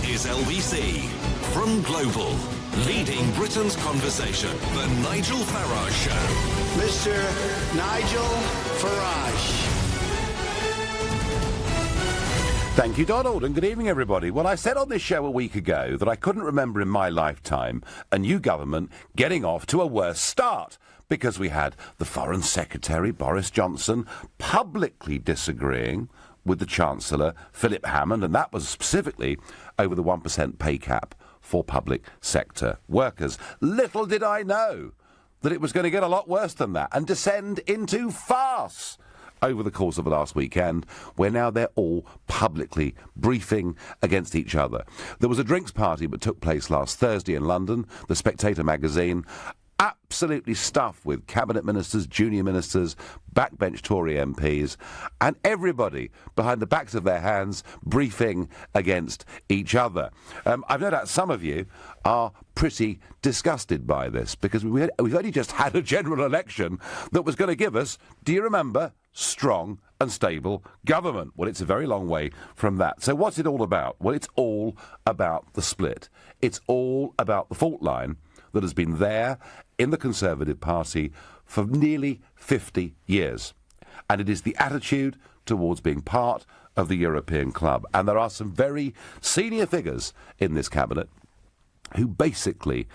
is LBC. From Global, leading Britain's conversation, The Nigel Farage Show. Mr. Nigel Farage. Thank you, Donald, and good evening, everybody. Well, I said on this show a week ago that I couldn't remember in my lifetime a new government getting off to a worse start, because we had the Foreign Secretary, Boris Johnson, publicly disagreeing with the Chancellor, Philip Hammond, and that was specifically over the 1% pay cap for public sector workers. Little did I know that it was going to get a lot worse than that and descend into farce over the course of the last weekend, where now they're all publicly briefing against each other. There was a drinks party that took place last Thursday in London, the Spectator magazine, absolutely stuffed with cabinet ministers, junior ministers, backbench Tory MPs, and everybody behind the backs of their hands briefing against each other. I've no doubt some of you are pretty disgusted by this, because we've only just had a general election that was going to give us, do you remember, strong and stable government. Well, it's a very long way from that. So what's it all about? Well, it's all about the split. It's all about the fault line that has been there in the Conservative Party for nearly 50 years. And it is the attitude towards being part of the European club. And there are some very senior figures in this cabinet who basically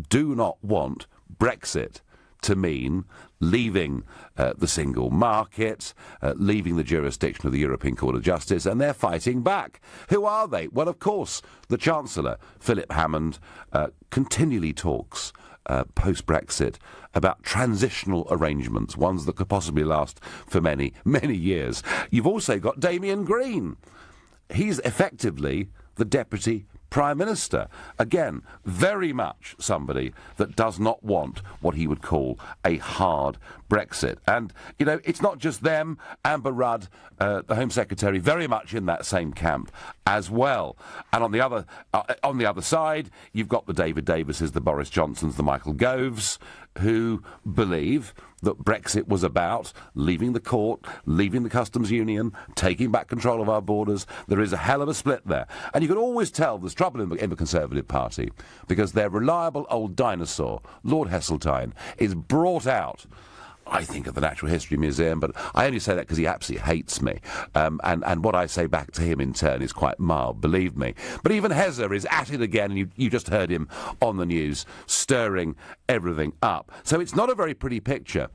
do not want Brexit to mean leaving the single market, leaving the jurisdiction of the European Court of Justice, and they're fighting back. Who are they? Well, of course, the Chancellor, Philip Hammond, continually talks post-Brexit about transitional arrangements, ones that could possibly last for many, many years. You've also got Damien Green. He's effectively the Deputy Prime Minister. Again, very much somebody that does not want what he would call a hard Brexit. And, you know, it's not just them. Amber Rudd, the Home Secretary, very much in that same camp as well. And on the other side, you've got the David Davises, the Boris Johnsons, the Michael Goves, who believe that Brexit was about leaving the court, leaving the customs union, taking back control of our borders. There is a hell of a split there. And you can always tell there's trouble in the Conservative Party, because their reliable old dinosaur, Lord Heseltine, is brought out, I think, at the Natural History Museum, but I only say that because he absolutely hates me. And what I say back to him in turn is quite mild, believe me. But even Hezza is at it again, and you just heard him on the news, stirring everything up. So it's not a very pretty picture.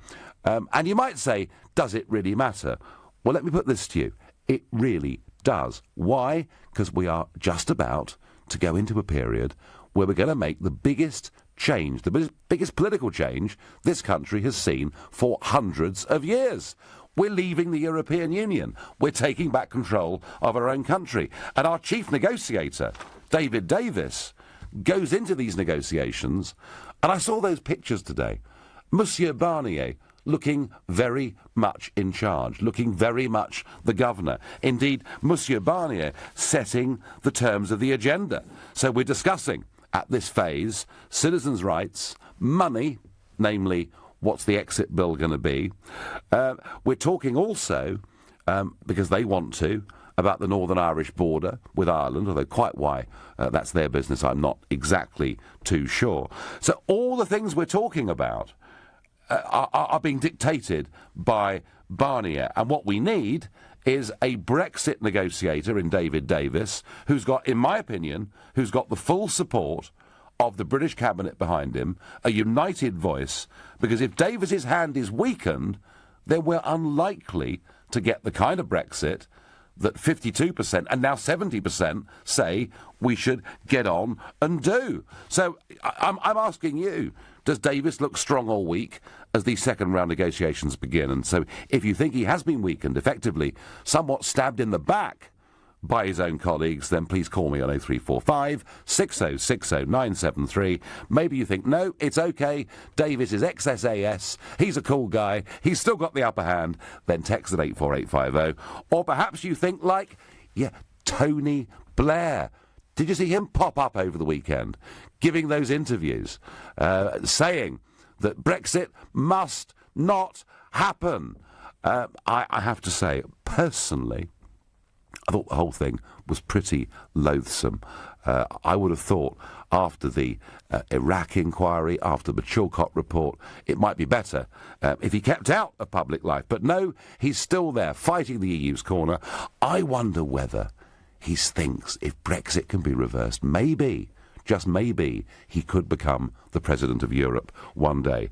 And you might say, does it really matter? Well, let me put this to you. It really does. Why? Because we are just about to go into a period where we're going to make the biggest change, the biggest political change this country has seen for hundreds of years. We're leaving the European Union. We're taking back control of our own country. And our chief negotiator, David Davis, goes into these negotiations, and I saw those pictures today. Monsieur Barnier looking very much in charge, looking very much the governor. Indeed, Monsieur Barnier setting the terms of the agenda. So we're discussing at this phase citizens' rights, money, namely what's the exit bill going to be. We're talking also, because they want to, about the Northern Irish border with Ireland, although quite why that's their business I'm not exactly too sure. So all the things we're talking about are being dictated by Barnier. And what we need is a Brexit negotiator in David Davis, who's got, in my opinion, who's got the full support of the British cabinet behind him, a united voice, because if Davis's hand is weakened, then we're unlikely to get the kind of Brexit that 52% and now 70% say we should get on and do. So I'm asking you, does Davis look strong or weak as these second-round negotiations begin? And so if you think he has been weakened, effectively somewhat stabbed in the back by his own colleagues, then please call me on 0345 6060 973. Maybe you think, no, it's OK, Davis is ex-SAS, he's a cool guy, he's still got the upper hand, then text at 84850. Or perhaps you think like, Tony Blair. Did you see him pop up over the weekend, giving those interviews, saying that Brexit must not happen? I have to say, personally, I thought the whole thing was pretty loathsome. I would have thought after the Iraq inquiry, after the Chilcot report, it might be better if he kept out of public life. But no, he's still there, fighting the EU's corner. I wonder whether he thinks if Brexit can be reversed, maybe, just maybe, he could become the President of Europe one day.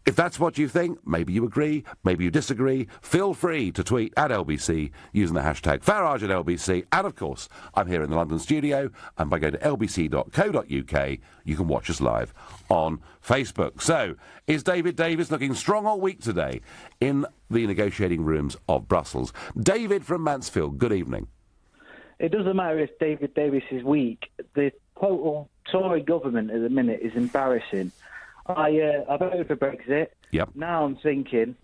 If that's what you think, maybe you agree, maybe you disagree, feel free to tweet at LBC using the hashtag Farage at LBC. And, of course, I'm here in the London studio, and by going to lbc.co.uk, you can watch us live on Facebook. So, is David Davis looking strong all week today in the negotiating rooms of Brussels? David from Mansfield, good evening. It doesn't matter if David Davis is weak. The total Tory government at the minute is embarrassing. I voted for Brexit. Yep. Now I'm thinking,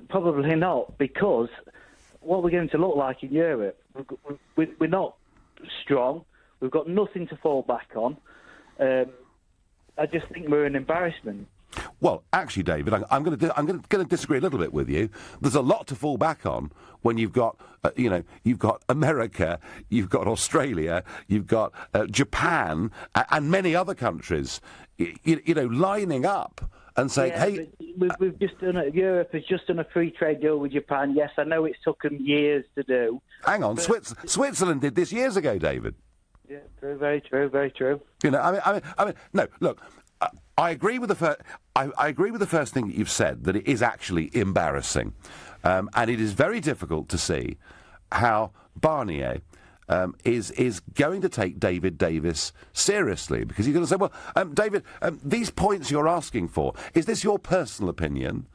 probably not, because what we're going to look like in Europe, we're not strong. We've got nothing to fall back on. I just think we're an embarrassment. Well, actually, David, I'm going to disagree a little bit with you. There's a lot to fall back on when you've got, you've got America, you've got Australia, you've got Japan, and many other countries, lining up and saying, "Hey, we've just done it. Europe has just done a free trade deal with Japan. Yes, I know it's taken years to do. Hang on, Switzerland did this years ago, David. Yeah, very true, very true. I mean, no, look." I agree with the first thing that you've said, that it is actually embarrassing, and it is very difficult to see how Barnier is going to take David Davis seriously, because he's going to say, well, David, these points you're asking for, is this your personal opinion?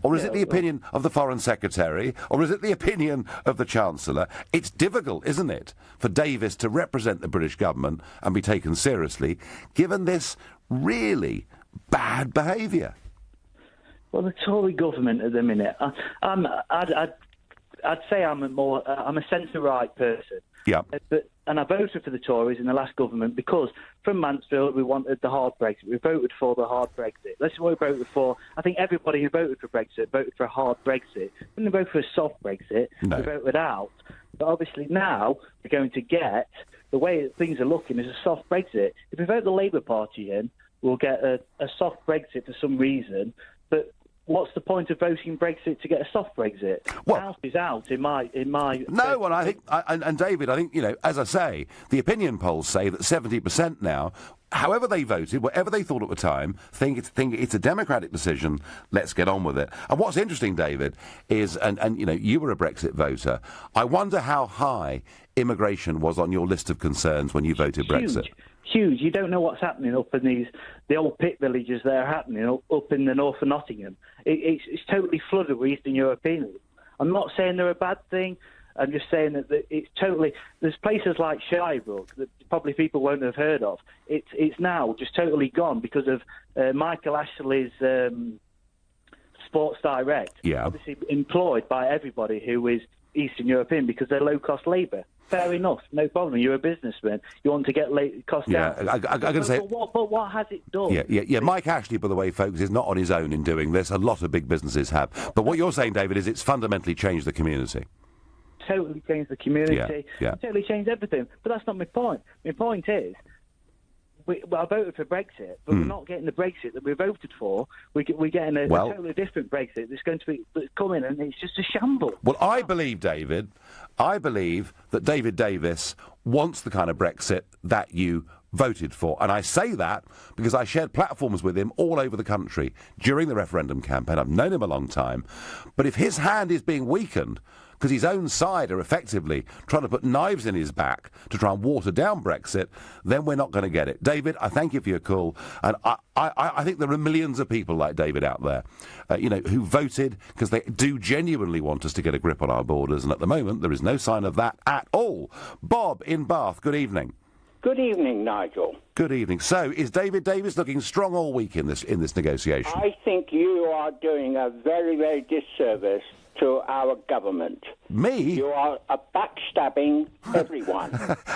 Or is it the opinion of the Foreign Secretary? Or is it the opinion of the Chancellor? It's difficult, isn't it, for Davis to represent the British government and be taken seriously, given this really bad behaviour? Well, the Tory government at the minute, I'd say I'm a centre-right person. Yeah. And I voted for the Tories in the last government because from Mansfield we wanted the hard Brexit. We voted for the hard Brexit. That's what we voted for. I think everybody who voted for Brexit voted for a hard Brexit. When they voted for a soft Brexit, they voted out. But obviously now we're going to get, the way things are looking, is a soft Brexit. If we vote the Labour Party in, we'll get a soft Brexit for some reason. But what's the point of voting Brexit to get a soft Brexit? Well, out is out in my. No, well, I think, and David, I think, as I say, the opinion polls say that 70% now, however they voted, whatever they thought at the time, think it's a democratic decision. Let's get on with it. And what's interesting, David, is, and you were a Brexit voter. I wonder how high immigration was on your list of concerns when you voted Brexit. Huge. You don't know what's happening up in the old pit villages that are happening up in the north of Nottingham. It's totally flooded with Eastern Europeans. I'm not saying they're a bad thing. I'm just saying that it's totally. There's places like Shirebrook that probably people won't have heard of. It's now just totally gone because of Michael Ashley's Sports Direct. Yeah. Obviously employed by everybody who is Eastern European because they're low-cost labour. Fair enough, no problem. You're a businessman. You want to get cost down. Yeah, I'm going to say. But what has it done? Yeah. Mike Ashley, by the way, folks, is not on his own in doing this. A lot of big businesses have. But what you're saying, David, is it's fundamentally changed the community. Totally changed the community. Yeah. Totally changed everything. But that's not my point. My point is, I voted for Brexit, but we're not getting the Brexit that we voted for. We're getting a totally different Brexit that's going to be coming, and it's just a shamble. Well, I believe that David Davis wants the kind of Brexit that you voted for. And I say that because I shared platforms with him all over the country during the referendum campaign. I've known him a long time. But if his hand is being weakened because his own side are effectively trying to put knives in his back to try and water down Brexit, then we're not going to get it. David, I thank you for your call. And I think there are millions of people like David out there, who voted because they do genuinely want us to get a grip on our borders. And at the moment, there is no sign of that at all. Bob in Bath, good evening. Good evening, Nigel. Good evening. So, is David Davis looking strong all week in this negotiation? I think you are doing a very, very disservice to our government. Me? You are backstabbing everyone.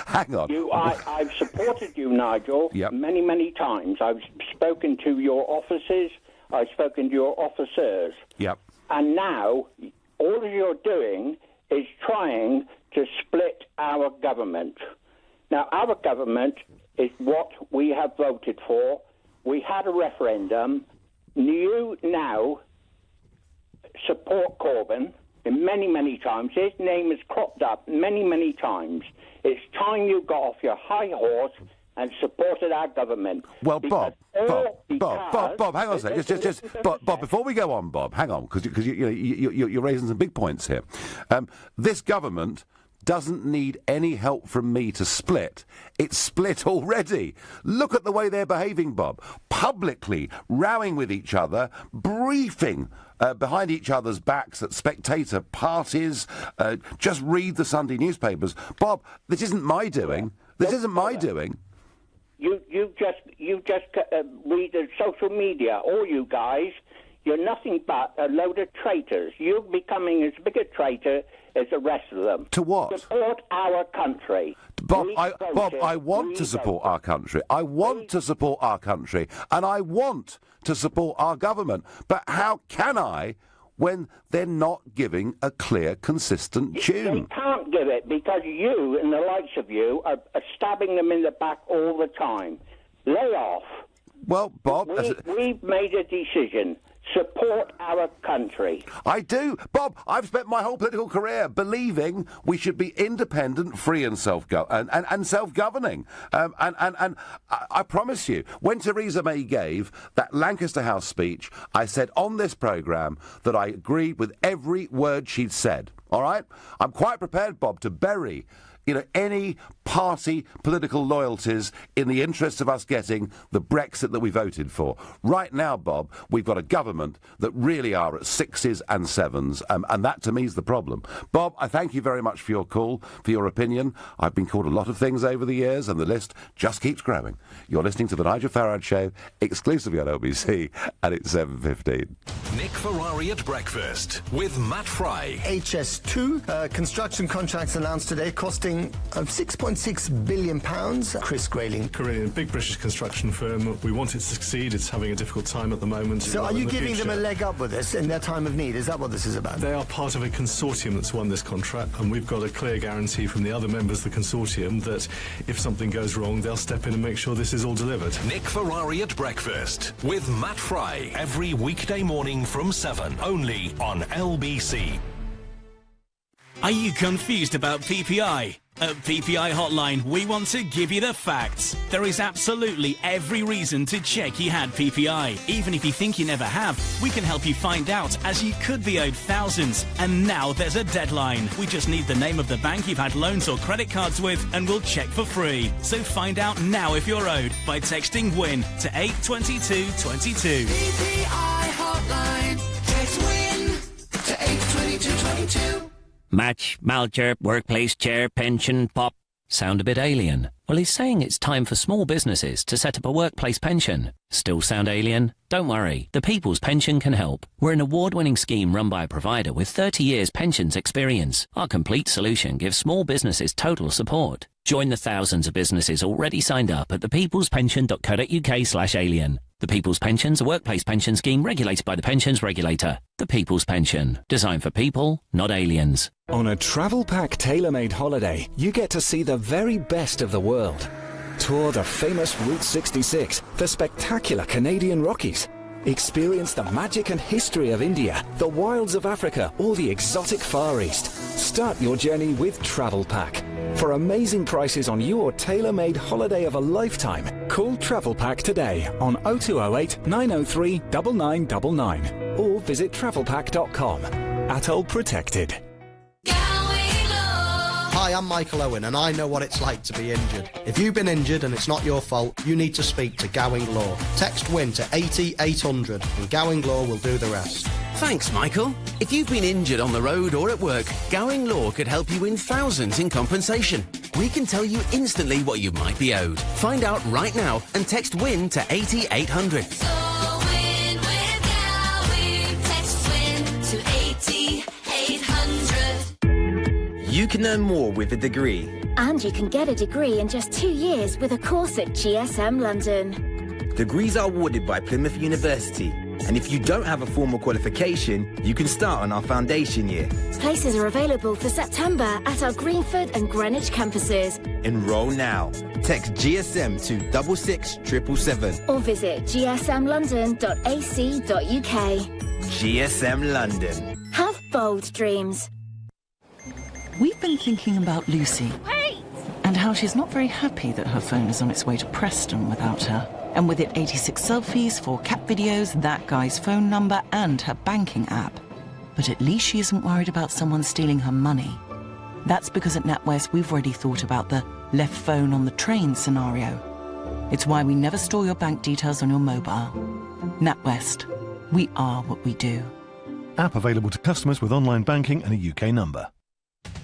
Hang on. I've supported you, Nigel, many, many times. I've spoken to your offices. I've spoken to your officers. Yep. And now, all you're doing is trying to split our government. Now, our government is what we have voted for. We had a referendum. You now support Corbyn many, many times. His name has cropped up many, many times. It's time you got off your high horse and supported our government. Well, Bob, hang on a second. Bob, before we go on, Bob, hang on, because you're raising some big points here. This government doesn't need any help from me to split. It's split already. Look at the way they're behaving, Bob. Publicly rowing with each other, briefing behind each other's backs at spectator parties. Just read the Sunday newspapers. Bob, this isn't my doing. This isn't my doing. You just read the social media, all you guys. You're nothing but a load of traitors. You're becoming as big a traitor as the rest of them. To what? Support our country. Bob, I want to support our country. I want to support our country. And I want to support our government. But how can I when they're not giving a clear, consistent tune? They can't give it because you and the likes of you are stabbing them in the back all the time. Lay off. Well, Bob... We've made a decision. Support our country. I do. Bob, I've spent my whole political career believing we should be independent, free and self-governing. And I promise you, when Theresa May gave that Lancaster House speech, I said on this programme that I agreed with every word she'd said. All right? I'm quite prepared, Bob, to bury any party political loyalties in the interest of us getting the Brexit that we voted for. Right now, Bob, we've got a government that really are at sixes and sevens, and that to me is the problem. Bob, I thank you very much for your call, for your opinion. I've been called a lot of things over the years, and the list just keeps growing. You're listening to The Nigel Farage Show, exclusively on LBC, and it's 7:15. Nick Ferrari at breakfast with Matt Fry. HS2 construction contracts announced today costing £6.6 billion. Chris Grayling. Korean, big British construction firm. We want it to succeed. It's having a difficult time at the moment. So are you giving them a leg up with this in their time of need? Is that what this is about? They are part of a consortium that's won this contract, and we've got a clear guarantee from the other members of the consortium that if something goes wrong, they'll step in and make sure this is all delivered. Nick Ferrari at breakfast with Matt Fry every weekday morning from 7, only on LBC. Are you confused about PPI? At PPI Hotline, we want to give you the facts. There is absolutely every reason to check you had PPI. Even if you think you never have, we can help you find out, as you could be owed thousands. And now there's a deadline. We just need the name of the bank you've had loans or credit cards with, and we'll check for free. So find out now if you're owed by texting WIN to 82222. PPI Hotline. Text WIN to 82222. Match, Malcher, workplace chair, pension, pop. Sound a bit alien? Well, he's saying it's time for small businesses to set up a workplace pension. Still sound alien? Don't worry, the People's Pension can help. We're an award-winning scheme run by a provider with 30 years pensions experience. Our complete solution gives small businesses total support. Join the thousands of businesses already signed up at thepeoplespension.co.uk/alien. The People's Pension's a workplace pension scheme regulated by the Pensions Regulator. The People's Pension. Designed for people, not aliens. On a travel pack tailor-made holiday, you get to see the very best of the world. Tour the famous Route 66, the spectacular Canadian Rockies. Experience the magic and history of India, the wilds of Africa, or the exotic Far East. Start your journey with Travel Pack. For amazing prices on your tailor-made holiday of a lifetime, call Travel Pack today on 0208 903 9999 or visit travelpack.com. Atoll protected. Hi, I'm Michael Owen and I know what it's like to be injured. If you've been injured and it's not your fault, you need to speak to Gowing Law. Text WIN to 80800 and Gowing Law will do the rest. Thanks, Michael. If you've been injured on the road or at work, Gowing Law could help you win thousands in compensation. We can tell you instantly what you might be owed. Find out right now and text WIN to 80800. So win with Gowing. Text WIN to 80800. You can earn more with a degree. And you can get a degree in just 2 years with a course at GSM London. Degrees are awarded by Plymouth University And if you don't have a formal qualification, you can start on our foundation year. Places are available for September at our Greenford and Greenwich campuses. Enroll now. Text GSM to 66777. Or visit gsmlondon.ac.uk. GSM London. Have bold dreams. We've been thinking about Lucy. Wait! And how she's not very happy that her phone is on its way to Preston without her. And with it 86 selfies, 4 cat videos, that guy's phone number and her banking app. But at least she isn't worried about someone stealing her money. That's because at NatWest we've already thought about the left phone on the train scenario. It's why we never store your bank details on your mobile. NatWest. We are what we do. App available to customers with online banking and a UK number.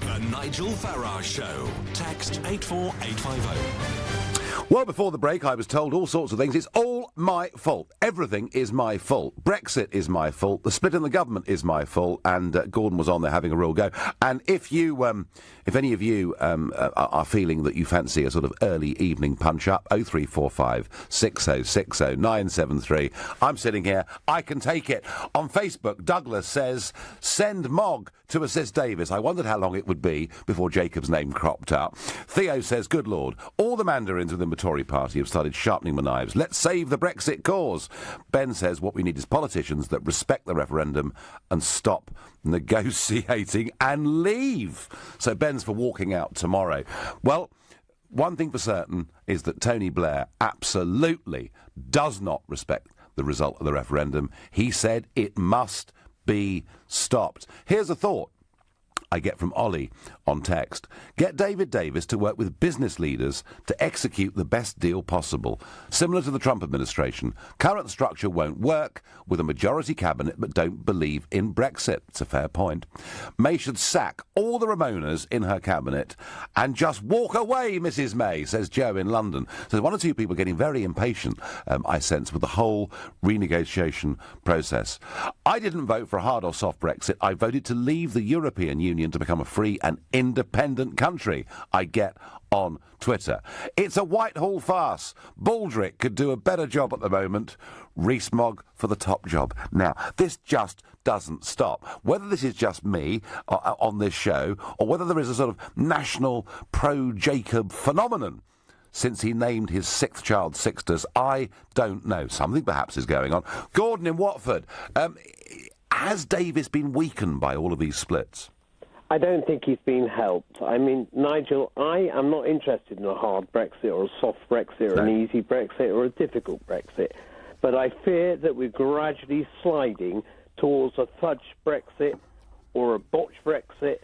The Nigel Farage Show. Text 84850. Well, before the break, I was told all sorts of things. It's all my fault. Everything is my fault. Brexit is my fault. The split in the government is my fault. And Gordon was on there having a real go. And if any of you are feeling that you fancy a sort of early evening punch-up, 0345 6060 973. I'm sitting here. I can take it. On Facebook, Douglas says, send Mog to assist Davis. I wondered how long it would be before Jacob's name cropped up. Theo says, good Lord, all the mandarins within the Tory party have started sharpening the knives. Let's save the Brexit cause. Ben says what we need is politicians that respect the referendum and stop negotiating and leave. So Ben's for walking out tomorrow. Well, one thing for certain is that Tony Blair absolutely does not respect the result of the referendum. He said it must be stopped. Here's a thought I get from Ollie on text. Get David Davis to work with business leaders to execute the best deal possible. Similar to the Trump administration. Current structure won't work with a majority cabinet but don't believe in Brexit. It's a fair point. May should sack all the Ramonas in her cabinet and just walk away, Mrs May, says Joe in London. So one or two people getting very impatient, I sense, with the whole renegotiation process. I didn't vote for a hard or soft Brexit. I voted to leave the European Union to become a free and independent country, I get on Twitter. It's a Whitehall farce. Baldrick could do a better job at the moment. Rees-Mogg for the top job. Now, this just doesn't stop. Whether this is just me on this show, or whether there is a sort of national pro-Jacob phenomenon since he named his 6th child Sixtus, I don't know. Something perhaps is going on. Gordon in Watford, has Davis been weakened by all of these splits? I don't think he's been helped. I mean, Nigel, I am not interested in a hard Brexit or a soft Brexit or an easy Brexit or a difficult Brexit. But I fear that we're gradually sliding towards a fudge Brexit or a botch Brexit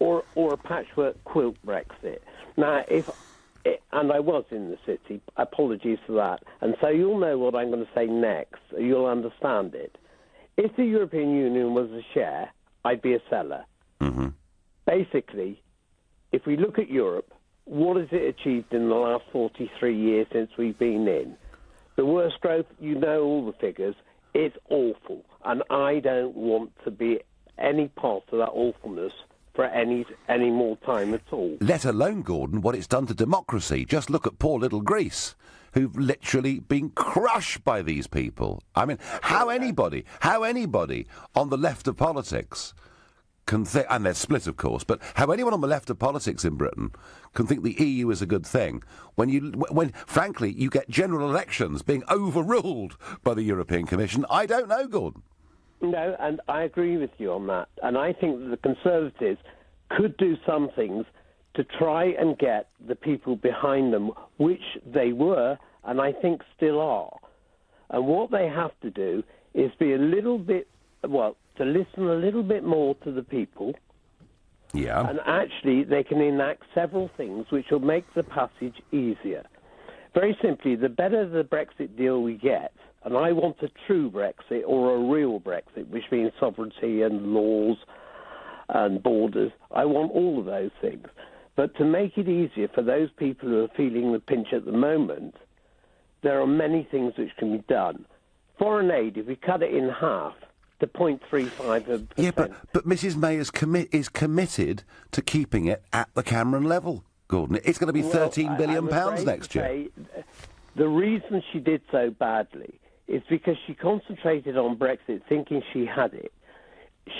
or a patchwork quilt Brexit. Now, and I was in the city, apologies for that. And so you'll know what I'm going to say next. You'll understand it. If the European Union was a share, I'd be a seller. Mm-hmm. Basically, if we look at Europe, what has it achieved in the last 43 years since we've been in? The worst growth, you know all the figures, it's awful. And I don't want to be any part of that awfulness for any more time at all. Let alone, Gordon, what it's done to democracy. Just look at poor little Greece, who've literally been crushed by these people. I mean, how anybody on the left of politics can think, and they're split, of course, but how anyone on the left of politics in Britain can think the EU is a good thing when frankly, you get general elections being overruled by the European Commission? I don't know, Gordon. No, and I agree with you on that. And I think that the Conservatives could do some things to try and get the people behind them, which they were, and I think still are. And what they have to do is be a little bit, to listen a little bit more to the people. Yeah. And actually, they can enact several things which will make the passage easier. Very simply, the better the Brexit deal we get, and I want a true Brexit or a real Brexit, which means sovereignty and laws and borders. I want all of those things. But to make it easier for those people who are feeling the pinch at the moment, there are many things which can be done. Foreign aid, if we cut it in half to 0.35%. Yeah, but Mrs May is committed to keeping it at the Cameron level, Gordon. It's going to be £13 billion next year. The reason she did so badly is because she concentrated on Brexit thinking she had it.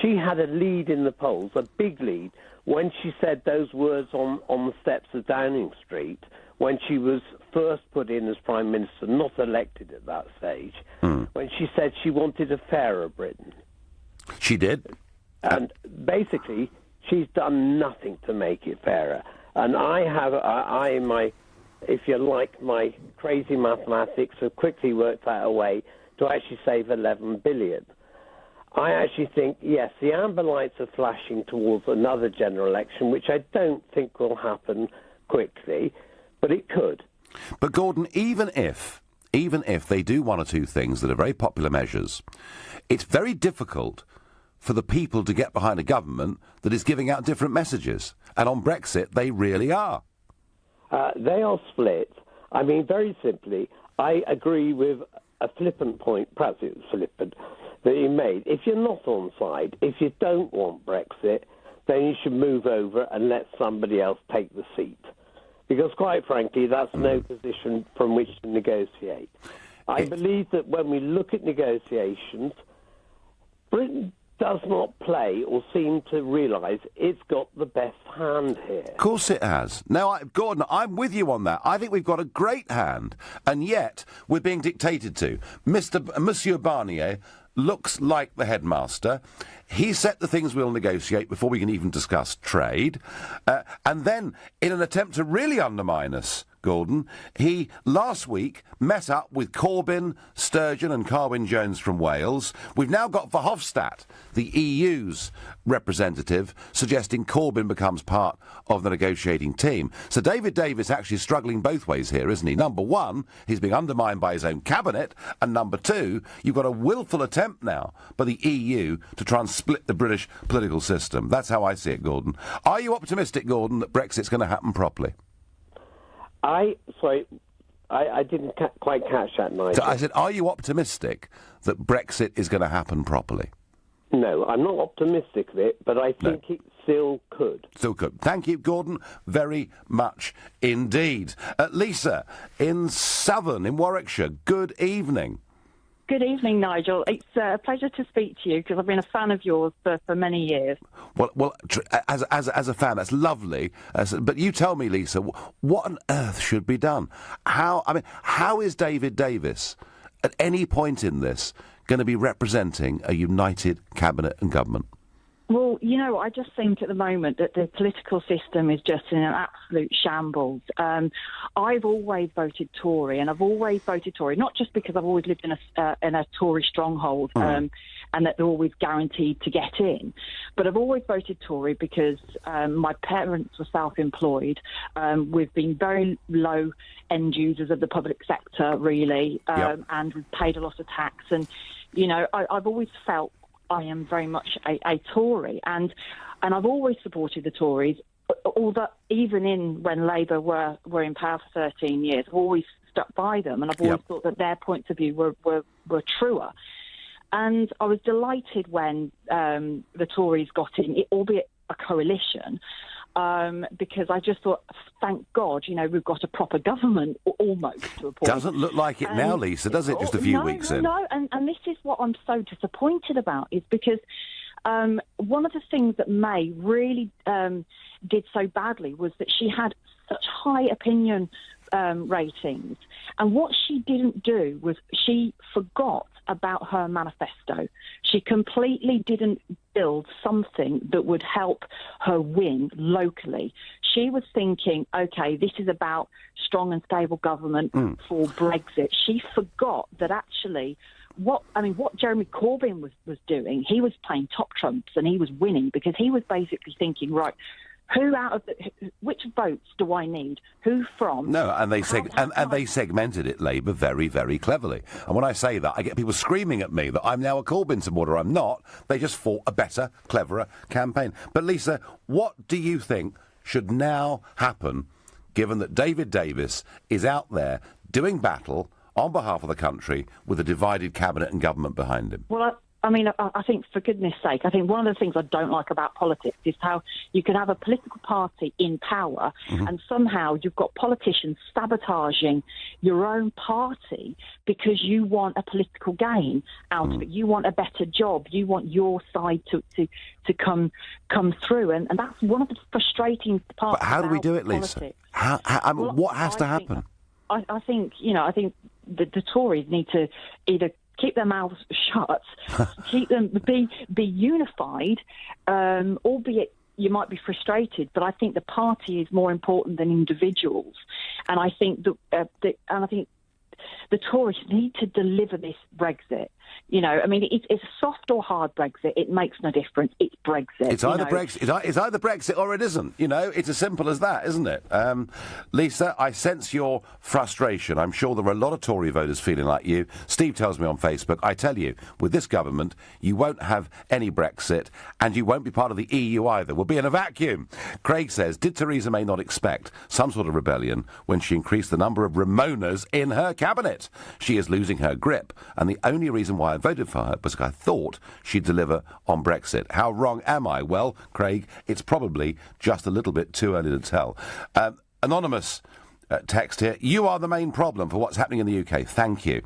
She had a lead in the polls, a big lead, when she said those words on the steps of Downing Street, when she was first put in as Prime Minister, not elected at that stage, when she said she wanted a fairer Britain. She did. And basically, she's done nothing to make it fairer. And if you like, my crazy mathematics have quickly worked out a way to actually save 11 billion. I actually think, yes, the amber lights are flashing towards another general election, which I don't think will happen quickly, but it could. But Gordon, even if they do one or two things that are very popular measures, it's very difficult for the people to get behind a government that is giving out different messages. And on Brexit, they really are. They are split. I mean, very simply, I agree with a flippant point, perhaps it was flippant, that you made. If you're not on side, if you don't want Brexit, then you should move over and let somebody else take the seat. Because, quite frankly, that's no position from which to negotiate. I believe that when we look at negotiations, Britain does not play or seem to realise it's got the best hand here. Of course it has. Now, Gordon, I'm with you on that. I think we've got a great hand, and yet we're being dictated to. Monsieur Barnier looks like the headmaster. He set the things we'll negotiate before we can even discuss trade. And then, in an attempt to really undermine us, Gordon, he last week met up with Corbyn, Sturgeon and Carwyn-Jones from Wales. We've now got Verhofstadt, the EU's representative, suggesting Corbyn becomes part of the negotiating team. So David Davis actually is struggling both ways here, isn't he? Number one, he's being undermined by his own cabinet, and number two, you've got a willful attempt now by the EU to try and split the British political system. That's how I see it, Gordon. Are you optimistic, Gordon, that Brexit's going to happen properly? I didn't quite catch that, Nigel. So I said, are you optimistic that Brexit is going to happen properly? No, I'm not optimistic of it, but I think it still could. Still could. Thank you, Gordon, very much indeed. Lisa, in Southern, in Warwickshire, good evening. Good evening, Nigel. It's a pleasure to speak to you because I've been a fan of yours for many years. Well, as a fan, that's lovely. But you tell me, Lisa, what on earth should be done? How is David Davis, at any point in this, going to be representing a united cabinet and government? Well, I just think at the moment that the political system is just in an absolute shambles. I've always voted Tory, and I've always voted Tory, not just because I've always lived in a Tory stronghold and that they're always guaranteed to get in, but I've always voted Tory because my parents were self-employed. We've been very low end users of the public sector, really, and we've paid a lot of tax. And, I've always felt I am very much a Tory, and I've always supported the Tories, although even when Labour were in power for 13 years, I've always stuck by them, and I've always thought that their points of view were truer. And I was delighted when the Tories got in, albeit a coalition, because I just thought, thank God, we've got a proper government, almost, to a point. Doesn't look like it now, Lisa, does it, just a few weeks in? No, and this is what I'm so disappointed about, is because one of the things that May really did so badly was that she had such high opinion ratings, and what she didn't do was she forgot about her manifesto. She completely didn't build something that would help her win locally. She was thinking, OK, this is about strong and stable government for Brexit. She forgot that actually what Jeremy Corbyn was doing, he was playing top trumps and he was winning because he was basically thinking, right, which votes do I need? Who from? No, and they segmented it, Labour, very, very cleverly. And when I say that, I get people screaming at me that I'm now a Corbyn supporter. I'm not. They just fought a better, cleverer campaign. But Lisa, what do you think should now happen, given that David Davis is out there doing battle on behalf of the country with a divided cabinet and government behind him? Well, I mean, I think, for goodness sake, I think one of the things I don't like about politics is how you can have a political party in power and somehow you've got politicians sabotaging your own party because you want a political gain out of it. You want a better job. You want your side to come through. And that's one of the frustrating parts. But how do we do it, politics. Lisa? I mean, what has to happen? I think the Tories need to either keep their mouths shut, keep them be unified, albeit you might be frustrated, but I think the party is more important than individuals, and I think the Tories need to deliver this Brexit. You know, I mean, it's a soft or hard Brexit. It makes no difference. It's Brexit. It's either Brexit. It's either Brexit or it isn't. You know, it's as simple as that, isn't it? Lisa, I sense your frustration. I'm sure there are a lot of Tory voters feeling like you. Steve tells me on Facebook, I tell you, with this government, you won't have any Brexit, and you won't be part of the EU either. We'll be in a vacuum. Craig says, did Theresa May not expect some sort of rebellion when she increased the number of Ramonas in her cabinet? She is losing her grip, and the only reason why I voted for her because I thought she'd deliver on Brexit. How wrong am I? Well, Craig, it's probably just a little bit too early to tell. Anonymous text here. You are the main problem for what's happening in the UK. Thank you.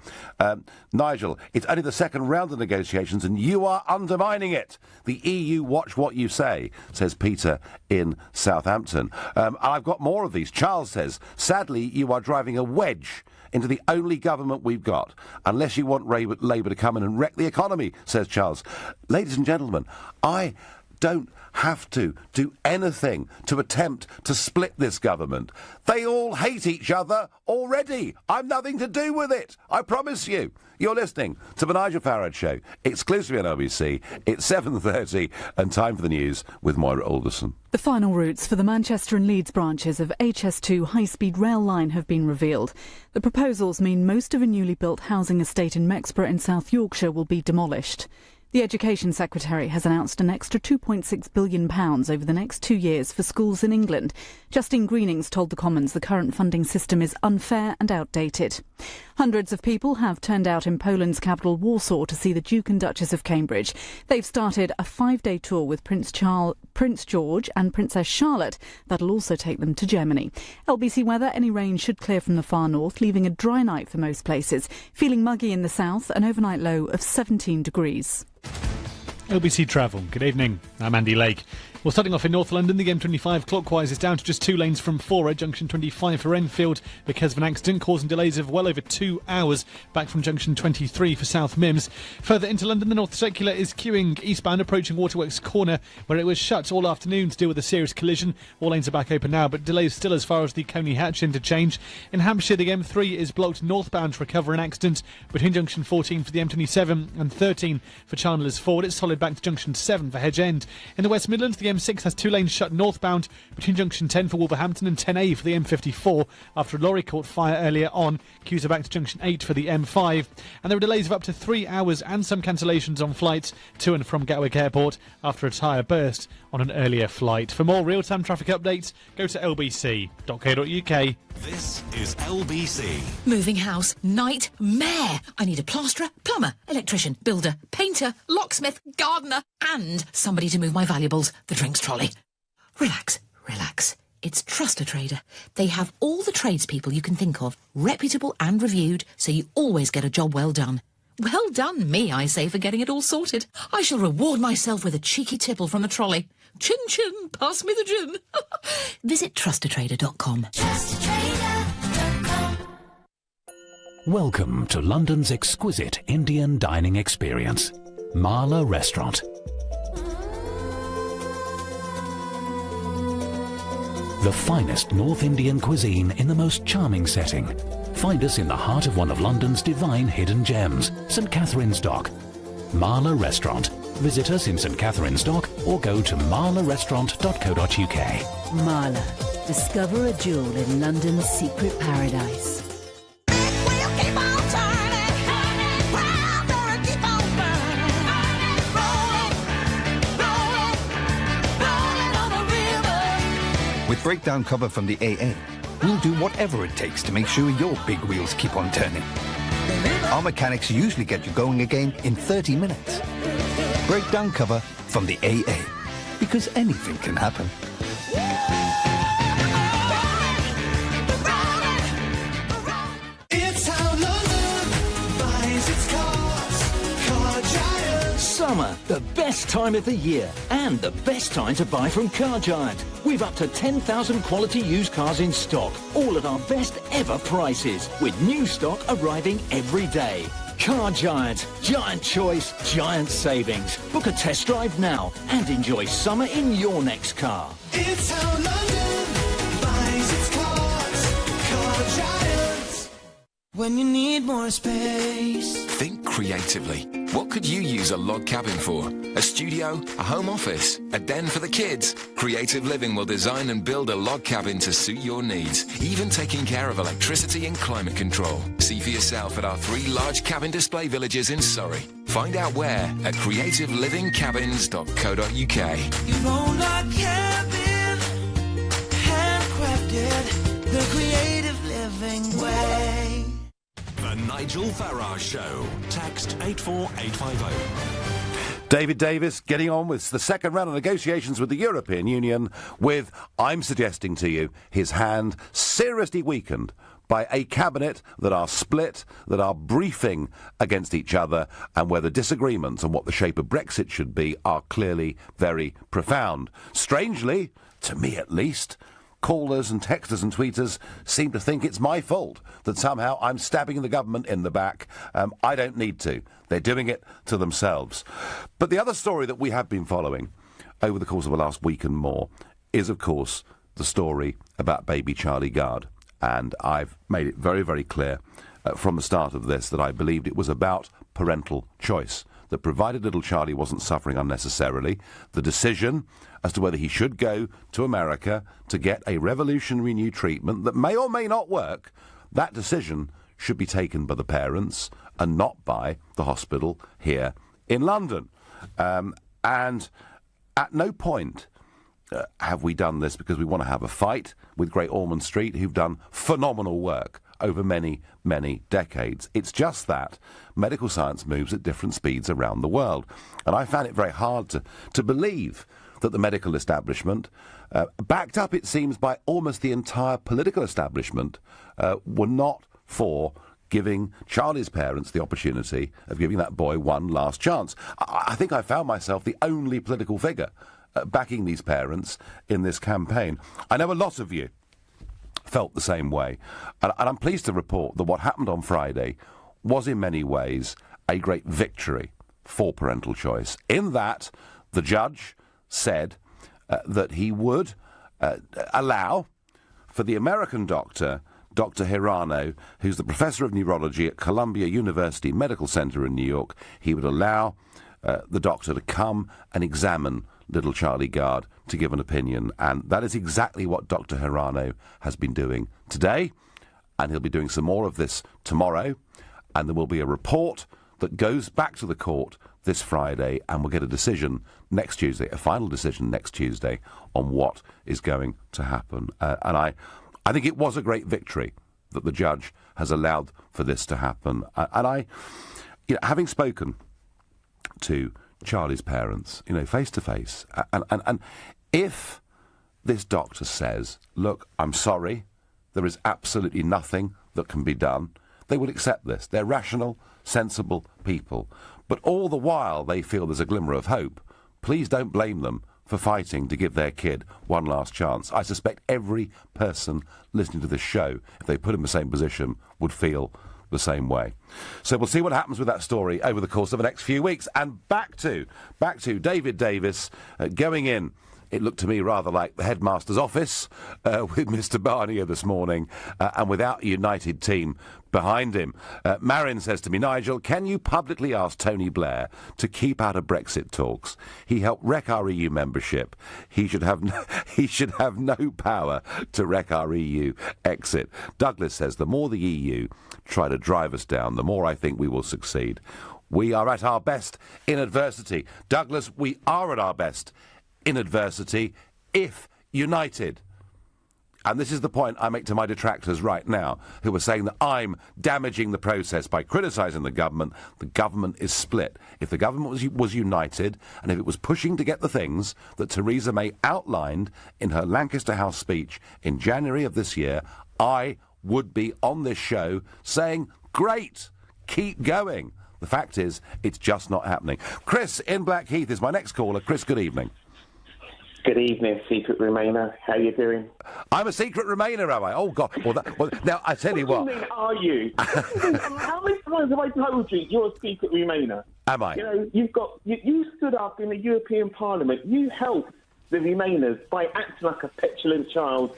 Nigel, it's only the second round of negotiations and you are undermining it. The EU watch what you say, says Peter in Southampton. I've got more of these. Charles says, sadly, you are driving a wedge into the only government we've got, unless you want Labour to come in and wreck the economy, says Charles. Ladies and gentlemen, I don't have to do anything to attempt to split this government. They all hate each other already. I've nothing to do with it. I promise you. You're listening to The Nigel Farage Show, exclusively on LBC. It's 7:30 and time for the news with Moira Alderson. The final routes for the Manchester and Leeds branches of HS2 high-speed rail line have been revealed. The proposals mean most of a newly built housing estate in Mexborough in South Yorkshire will be demolished. The Education Secretary has announced an extra £2.6 billion over the next 2 years for schools in England. Justine Greenings told the Commons the current funding system is unfair and outdated. Hundreds of people have turned out in Poland's capital Warsaw to see the Duke and Duchess of Cambridge. They've started a 5-day tour with Prince George and Princess Charlotte. That'll also take them to Germany. LBC weather, any rain should clear from the far north, leaving a dry night for most places. Feeling muggy in the south, an overnight low of 17 degrees. LBC Travel, good evening. I'm Andy Lake. Well, starting off in North London, the M25 clockwise is down to just 2 lanes from Fora, junction 25 for Enfield, because of an accident causing delays of well over 2 hours back from junction 23 for South Mims. Further into London, the North Circular is queuing eastbound approaching Waterworks Corner, where it was shut all afternoon to deal with a serious collision. All lanes are back open now, but delays still as far as the Coney Hatch interchange. In Hampshire, the M3 is blocked northbound to recover an accident between junction 14 for the M27 and 13 for Chandler's Ford. It's solid back to junction 7 for Hedge End. In the West Midlands, the M6 has 2 lanes shut northbound between junction 10 for Wolverhampton and 10A for the M54 after a lorry caught fire earlier on. Queues are back to junction 8 for the M5, and there are delays of up to 3 hours and some cancellations on flights to and from Gatwick Airport after a tyre burst on an earlier flight. For more real-time traffic updates, go to lbc.co.uk. This is LBC. Moving house, nightmare. I need a plasterer, plumber, electrician, builder, painter, locksmith, gardener, and somebody to move my valuables, the drinks trolley. Relax, relax. It's Trust a Trader. They have all the tradespeople you can think of, reputable and reviewed, so you always get a job well done. Well done me, I say, for getting it all sorted. I shall reward myself with a cheeky tipple from the trolley. Chin chin, pass me the gin. Visit trustatrader.com. Welcome to London's exquisite Indian dining experience, Marla Restaurant. The finest North Indian cuisine in the most charming setting. Find us in the heart of one of London's divine hidden gems, St Catherine's Dock. Marla Restaurant. Visit us in St Catherine's Dock or go to marlarestaurant.co.uk. Marla. Discover a jewel in London's secret paradise. With breakdown cover from the AA, we'll do whatever it takes to make sure your big wheels keep on turning. Our mechanics usually get you going again in 30 minutes. Breakdown cover from the AA. Because anything can happen. It's how London buys its cars. Car Giant. Summer, the best time of the year, and the best time to buy from Car Giant. We've up to 10,000 quality used cars in stock, all at our best ever prices, with new stock arriving every day. Car Giant. Giant choice, giant savings. Book a test drive now and enjoy summer in your next car. It's how London buys its cars. Car Giant. When you need more space. Think creatively. What could you use a log cabin for? A studio? A home office? A den for the kids? Creative Living will design and build a log cabin to suit your needs, even taking care of electricity and climate control. See for yourself at our 3 large cabin display villages in Surrey. Find out where at creativelivingcabins.co.uk. Your own log cabin, handcrafted, the creative living way. The Nigel Farage Show. Text 84850. David Davis getting on with the second round of negotiations with the European Union with, I'm suggesting to you, his hand seriously weakened by a cabinet that are split, that are briefing against each other, and where the disagreements on what the shape of Brexit should be are clearly very profound. Strangely, to me at least, callers and texters and tweeters seem to think it's my fault, that somehow I'm stabbing the government in the back. I don't need to. They're doing it to themselves. But the other story that we have been following over the course of the last week and more is, of course, the story about baby Charlie Gard. And I've made it very, very clear from the start of this that I believed it was about parental choice, that provided little Charlie wasn't suffering unnecessarily, the decision as to whether he should go to America to get a revolutionary new treatment that may or may not work, that decision should be taken by the parents and not by the hospital here in London. And at no point have we done this because we want to have a fight with Great Ormond Street, who've done phenomenal work over many, many decades. It's just that medical science moves at different speeds around the world. And I found it very hard to believe that the medical establishment, backed up, it seems, by almost the entire political establishment, were not for giving Charlie's parents the opportunity of giving that boy one last chance. I think I found myself the only political figure backing these parents in this campaign. I know a lot of you felt the same way, and I'm pleased to report that what happened on Friday was in many ways a great victory for parental choice, in that the judge said that he would allow for the American doctor, Dr. Hirano, who's the professor of neurology at Columbia University Medical Center in New York, he would allow the doctor to come and examine little Charlie Gard to give an opinion. And that is exactly what Dr. Hirano has been doing today, and he'll be doing some more of this tomorrow, and there will be a report that goes back to the court this Friday, and we'll get a decision next Tuesday, a final decision next Tuesday on what is going to happen. And I think it was a great victory that the judge has allowed for this to happen. And having spoken to Charlie's parents, face to face, and if this doctor says, look, I'm sorry, there is absolutely nothing that can be done, they would accept this. They're rational, sensible people. But all the while they feel there's a glimmer of hope, please don't blame them for fighting to give their kid one last chance. I suspect every person listening to this show, if they put in the same position, would feel the same way. So we'll see what happens with that story over the course of the next few weeks. And back to David Davis going in. It looked to me rather like the headmaster's office with Mr. Barnier this morning, and without a united team behind him. Marin says to me, Nigel, can you publicly ask Tony Blair to keep out of Brexit talks? He helped wreck our EU membership. He should have no power to wreck our EU exit. Douglas says, the more the EU try to drive us down, the more I think we will succeed. We are at our best in adversity. Douglas, we are at our best in adversity if united. and this is the point I make to my detractors right now, who are saying that I'm damaging the process by criticising the government is split. If the government was united, and if it was pushing to get the things that Theresa May outlined in her Lancaster House speech in January of this year, I would be on this show saying, great, keep going. The fact is, it's just not happening. Chris in Blackheath is my next caller. Chris, good evening. Good evening, Secret Remainer. How you doing? I'm a Secret Remainer, am I? Oh, God. Well, now, I tell you what. What do you mean, are you? How many times have I told you you're a Secret Remainer? Am I? You know, you stood up in the European Parliament. You helped the Remainers by acting like a petulant child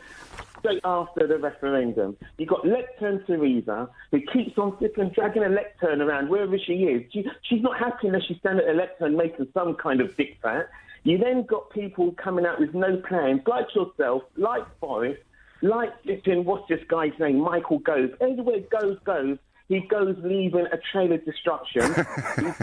straight after the referendum. You got Lectern Theresa, who keeps on flipping, dragging a lectern around wherever she is. She's not happy unless she's standing at a lectern making some kind of diktat. You then got people coming out with no plans, like yourself, like Forrest, like what's this guy's name, Michael Gove. Everywhere goes, he goes leaving a trail of destruction.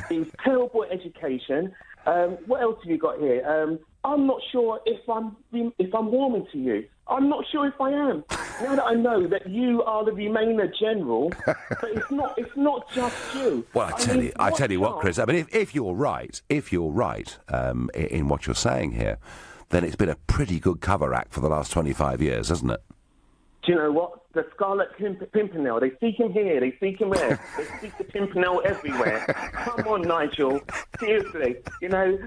he's terrible at education. What else have you got here? I'm not sure if I'm warming to you. I'm not sure if I am. Now that I know that you are the Remainer General, but it's not just you. Well, I tell you what, Chris. I mean, if you're right, in what you're saying here, then it's been a pretty good cover act for the last 25 years, hasn't it? Do you know what? The Scarlet Pimpernel, they seek him here, they seek him there, they seek the Pimpernel everywhere. Come on, Nigel, seriously. You know,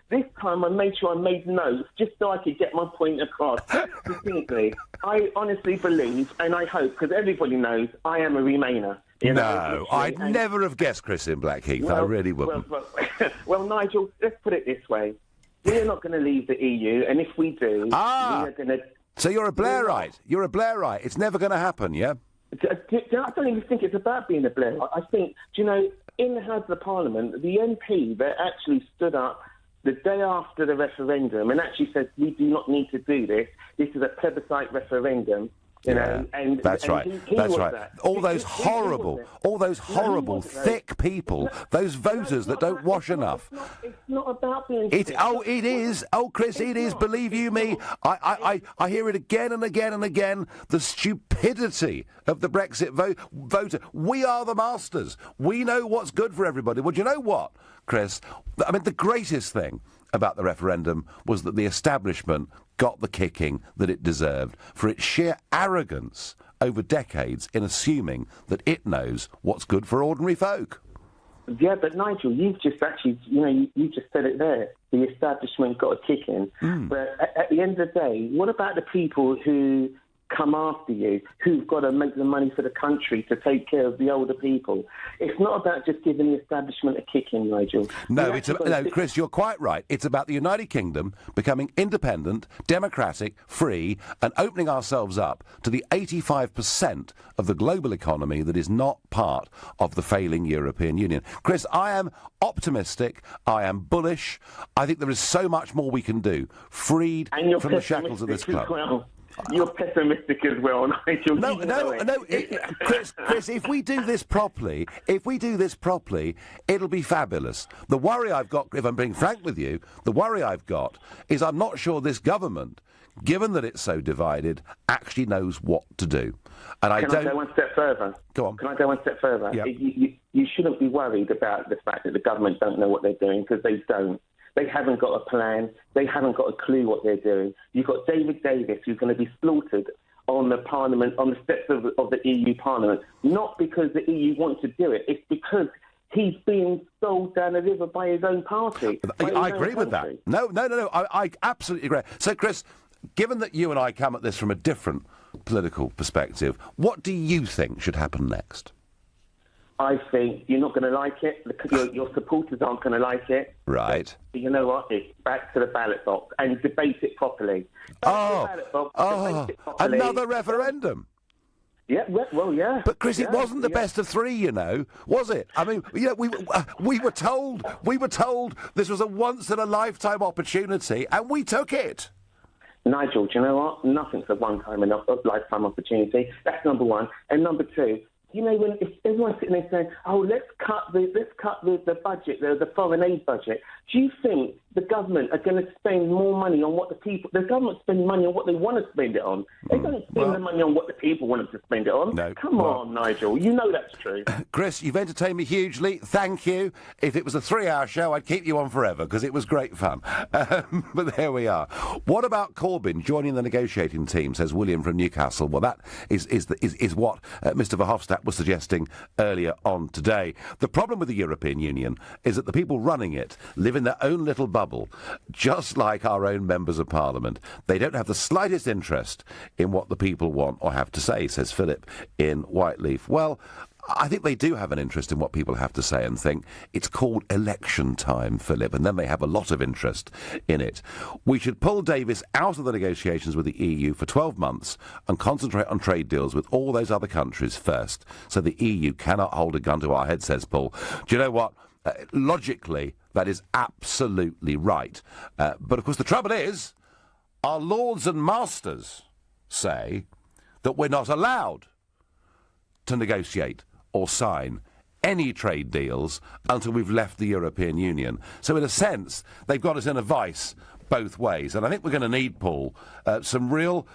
this time I made sure I made notes just so I could get my point across distinctly. I honestly believe, and I hope, because everybody knows, I am a Remainer. No, I'd never have guessed Chris in Blackheath. I really wouldn't. Well, Nigel, let's put it this way. We're not going to leave the EU, and if we do, we are going to... So you're a Blairite. You're a Blairite. It's never going to happen, yeah? I don't even think it's about being a Blairite. I think, in the House of the Parliament, the MP that actually stood up the day after the referendum and actually said, we do not need to do this. This is a plebiscite referendum. That's right. All those horrible, thick people, those voters that don't wash enough. It's not about being... It is. Oh, Chris, it is. Believe you me. I hear it again and again and again. The stupidity of the Brexit voter. We are the masters. We know what's good for everybody. Well, do you know what, Chris? I mean, the greatest thing about the referendum was that the establishment got the kicking that it deserved for its sheer arrogance over decades in assuming that it knows what's good for ordinary folk. Yeah, but Nigel, you've just actually, you just said it there. The establishment got a kicking. But at the end of the day, what about the people who come after you, who've got to make the money for the country to take care of the older people? It's not about just giving the establishment a kick in, Nigel. No, Chris, you're quite right. It's about the United Kingdom becoming independent, democratic, free, and opening ourselves up to the 85% of the global economy that is not part of the failing European Union. Chris, I am optimistic. I am bullish. I think there is so much more we can do, freed from the shackles of this club. Well. You're pessimistic as well, Nigel. No, Chris, if we do this properly, it'll be fabulous. The worry I've got, if I'm being frank with you, is I'm not sure this government, given that it's so divided, actually knows what to do. And Can I go one step further? Go on. Can I go one step further? Yep. You shouldn't be worried about the fact that the government don't know what they're doing, because they don't. They haven't got a plan. They haven't got a clue what they're doing. You've got David Davis, who's going to be slaughtered on the Parliament, on the steps of the EU Parliament, not because the EU wants to do it. It's because he's being sold down the river by his own party. I agree with that. No. I absolutely agree. So, Chris, given that you and I come at this from a different political perspective, what do you think should happen next? I think you're not going to like it. Your supporters aren't going to like it. Right. But you know what? It's back to the ballot box and debate it properly. Debate it properly. Another referendum. Yeah, well, yeah. But Chris, it wasn't the best of three, was it? I mean, we were told this was a once in a lifetime opportunity, and we took it. Nigel, do you know what? Nothing's a lifetime opportunity. That's number one. And number two, when if everyone's sitting there saying, "Oh, let's cut the budget, the foreign aid budget," do you think the government are going to spend more money on what the government spend money on what they want to spend it on. They don't spend the money on what the people want them to spend it on. No. Come on, Nigel. You know that's true. Chris, you've entertained me hugely. Thank you. If it was a 3-hour show, I'd keep you on forever because it was great fun. But there we are. What about Corbyn joining the negotiating team, says William from Newcastle. Well, that is what Mr Verhofstadt was suggesting earlier on today. The problem with the European Union is that the people running it live in their own little bubble, just like our own members of Parliament. They don't have the slightest interest in what the people want or have to say, says Philip in Whiteleaf. Well, I think they do have an interest in what people have to say and think. It's called election time, Philip, and then they have a lot of interest in it. We should pull Davis out of the negotiations with the EU for 12 months and concentrate on trade deals with all those other countries first, so the EU cannot hold a gun to our head, says Paul. Do you know what? Logically, that is absolutely right. But, of course, the trouble is, our lords and masters say that we're not allowed to negotiate or sign any trade deals until we've left the European Union. So, in a sense, they've got us in a vice both ways. And I think we're going to need, Paul, some real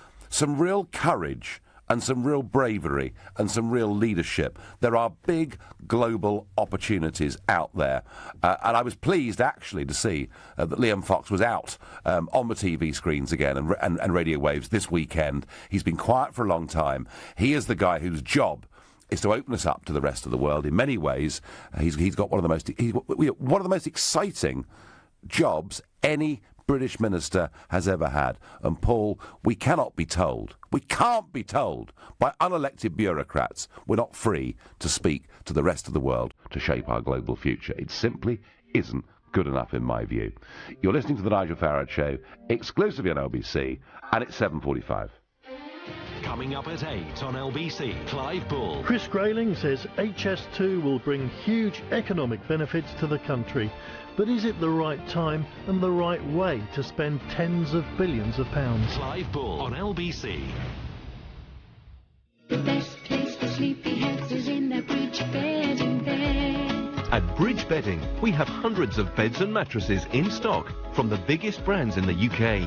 courage and some real bravery and some real leadership. There are big global opportunities out there. And I was pleased, actually, to see that Liam Fox was out on the TV screens again and radio waves this weekend. He's been quiet for a long time. He is the guy whose job is to open us up to the rest of the world. In many ways, he's got one of the most exciting jobs any British minister has ever had. And Paul, we can't be told by unelected bureaucrats we're not free to speak to the rest of the world to shape our global future. It simply isn't good enough in my view. You're listening to the Nigel Farage Show, exclusively on LBC, and it's 7:45. Coming up at 8 on LBC, Clive Bull. Chris Grayling says HS2 will bring huge economic benefits to the country. But is it the right time and the right way to spend tens of billions of pounds? Clive Bull on LBC. The best place for sleepyheads is in their bridge bedding bed. At Bridge Bedding, we have hundreds of beds and mattresses in stock from the biggest brands in the UK.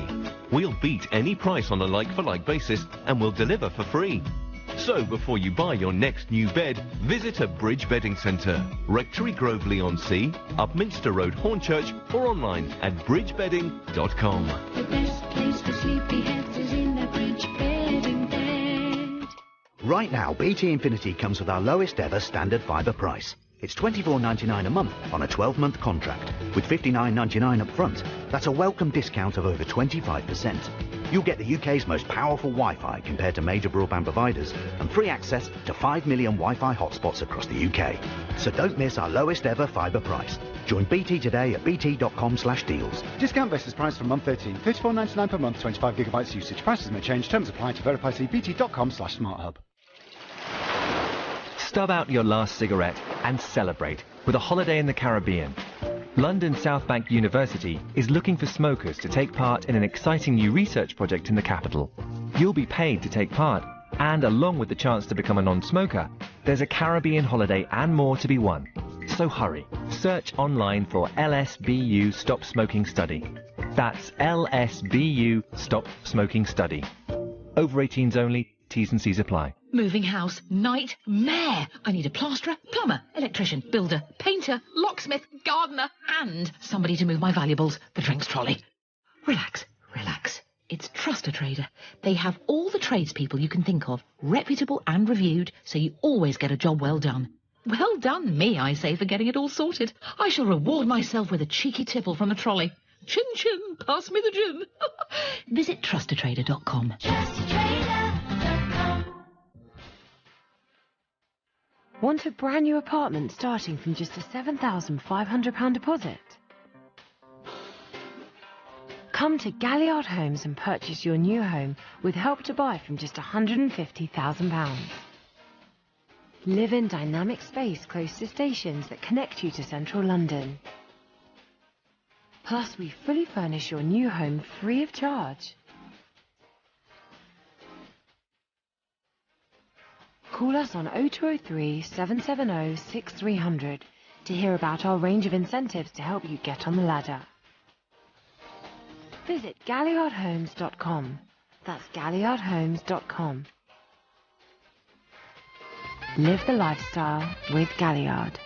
We'll beat any price on a like-for-like basis and we'll deliver for free. So before you buy your next new bed, visit a Bridge Bedding Centre, Rectory Groveley-on-Sea, Upminster Road, Hornchurch, or online at bridgebedding.com. The best place for sleepyheads is in their bridge bedding bed. Right now, BT Infinity comes with our lowest ever standard fibre price. It's $24.99 a month on a 12-month contract, with $59.99 up front. That's a welcome discount of over 25%. You'll get the UK's most powerful Wi-Fi compared to major broadband providers, and free access to 5 million Wi-Fi hotspots across the UK. So don't miss our lowest ever fibre price. Join BT today at bt.com/deals. Discount versus price from month 13. $34.99 per month, 25 gigabytes usage. Prices may change. Terms apply to verify. See bt.com/smarthub. Stub out your last cigarette and celebrate with a holiday in the Caribbean. London South Bank University is looking for smokers to take part in an exciting new research project in the capital. You'll be paid to take part, and along with the chance to become a non-smoker, there's a Caribbean holiday and more to be won. So hurry, search online for LSBU Stop Smoking Study. That's LSBU Stop Smoking Study. Over 18s only, T's and C's apply. Moving house, nightmare. I need a plasterer, plumber, electrician, builder, painter, locksmith, gardener, and somebody to move my valuables, the drinks trolley. Relax, relax. It's Trust a Trader. They have all the tradespeople you can think of, reputable and reviewed, so you always get a job well done. Well done me, I say, for getting it all sorted. I shall reward myself with a cheeky tipple from the trolley. Chin chin, pass me the gin. Visit trustatrader.com. Want a brand new apartment starting from just a £7,500 deposit? Come to Galliard Homes and purchase your new home with Help to Buy from just £150,000. Live in dynamic space close to stations that connect you to central London. Plus, we fully furnish your new home free of charge. Call us on 0203 770 6300 to hear about our range of incentives to help you get on the ladder. Visit galliardhomes.com. That's galliardhomes.com. Live the lifestyle with Galliard.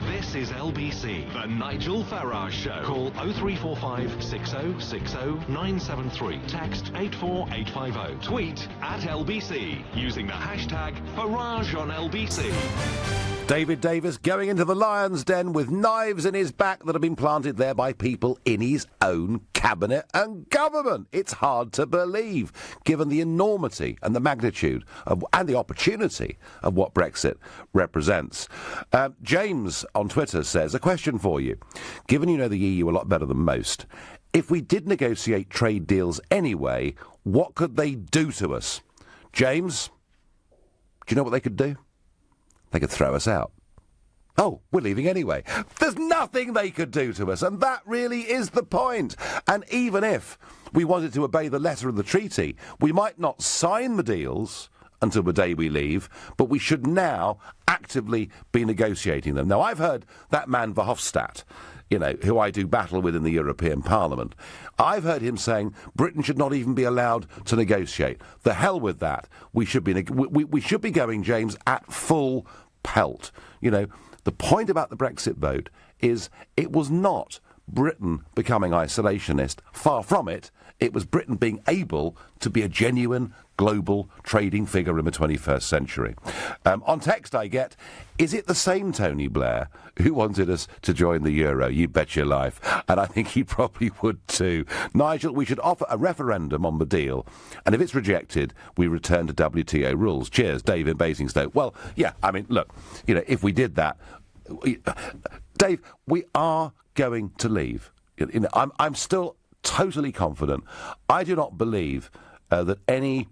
This is LBC, the Nigel Farage Show. Call 0345 6060 973. Text 84850. Tweet at LBC using the hashtag Farage on LBC. David Davis going into the lion's den with knives in his back that have been planted there by people in his own cabinet and government. It's hard to believe, given the enormity and the magnitude of, and the opportunity of what Brexit represents. James on Twitter says, a question for you. Given you know the EU a lot better than most, if we did negotiate trade deals anyway, what could they do to us? James, do you know what they could do? They could throw us out. Oh, we're leaving anyway. There's nothing they could do to us, and that really is the point. And even if we wanted to obey the letter of the treaty, we might not sign the deals until the day we leave, but we should now actively be negotiating them. Now, I've heard that man Verhofstadt, you know, who I do battle with in the European Parliament, I've heard him saying Britain should not even be allowed to negotiate. The hell with that. We should be we should be going, James, at full pelt. You know, the point about the Brexit vote is it was not Britain becoming isolationist. Far from it. It was Britain being able to be a genuine global trading figure in the 21st century. On text I get, is it the same Tony Blair who wanted us to join the euro? You bet your life. And I think he probably would too. Nigel, we should offer a referendum on the deal, and if it's rejected, we return to WTO rules. Cheers, Dave in Basingstoke. Well, yeah, I mean, look, you know, if we did that... Dave, we are going to leave. You know, I'm still totally confident. I do not believe that any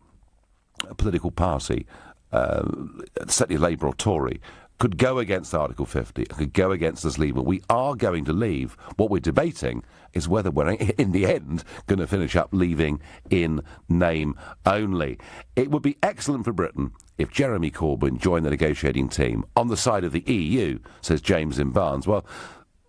political party, certainly Labour or Tory, could go against Article 50, could go against us leaving. We are going to leave. What we're debating is whether we're, in the end, going to finish up leaving in name only. It would be excellent for Britain if Jeremy Corbyn joined the negotiating team on the side of the EU, says James in Barnes. Well,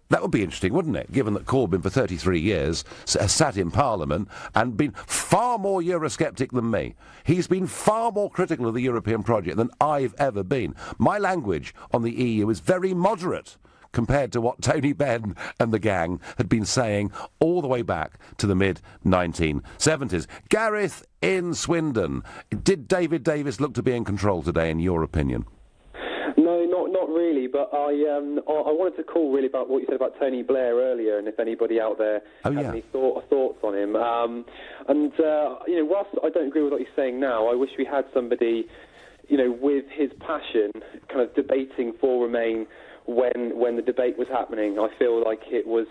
that would be interesting, wouldn't it, given that Corbyn for 33 years has sat in Parliament and been far more Eurosceptic than me. He's been far more critical of the European project than I've ever been. My language on the EU is very moderate compared to what Tony Benn and the gang had been saying all the way back to the mid-1970s. Gareth in Swindon, did David Davis look to be in control today, in your opinion? No, not really, but I wanted to call really about what you said about Tony Blair earlier, and if anybody out there had any thoughts on him. You know, whilst I don't agree with what he's saying now, I wish we had somebody, you know, with his passion, kind of debating for Remain when the debate was happening. I feel like there was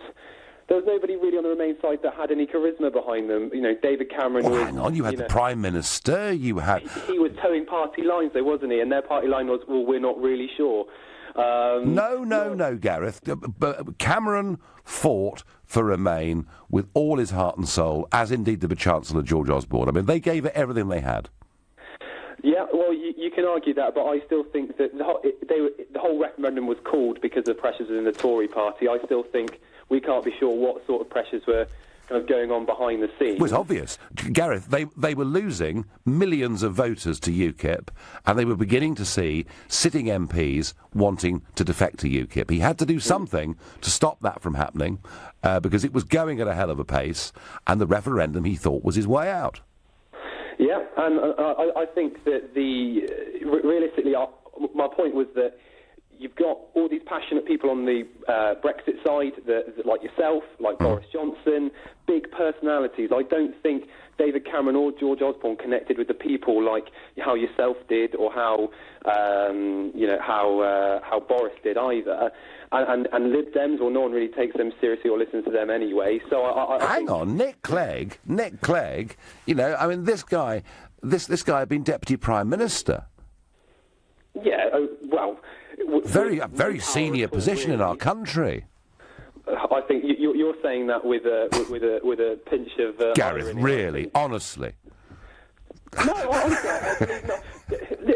nobody really on the Remain side that had any charisma behind them. You know, David Cameron was... Hang on, you had the Prime Minister, you had... He was towing party lines, though, wasn't he? And their party line was, well, we're not really sure. No, Gareth. But Cameron fought for Remain with all his heart and soul, as indeed did the Chancellor, George Osborne. I mean, they gave it everything they had. Yeah, well, you can argue that, but I still think that the whole referendum was called because of pressures within the Tory party. I still think we can't be sure what sort of pressures were kind of going on behind the scenes. It was obvious. Gareth, they were losing millions of voters to UKIP, and they were beginning to see sitting MPs wanting to defect to UKIP. He had to do something to stop that from happening, because it was going at a hell of a pace, and the referendum, he thought, was his way out. Yeah, and I think that realistically, my point was that you've got all these passionate people on the Brexit side, like yourself, like Boris Johnson, big personalities. I don't think David Cameron or George Osborne connected with the people like how yourself did, or how Boris did either. And Lib Dems, well, no one really takes them seriously or listens to them anyway. So Hang on, Nick Clegg. You know, I mean, this guy had been Deputy Prime Minister. Yeah, well, very senior position in our country. I think you're saying that with a pinch of Gareth, really, honestly.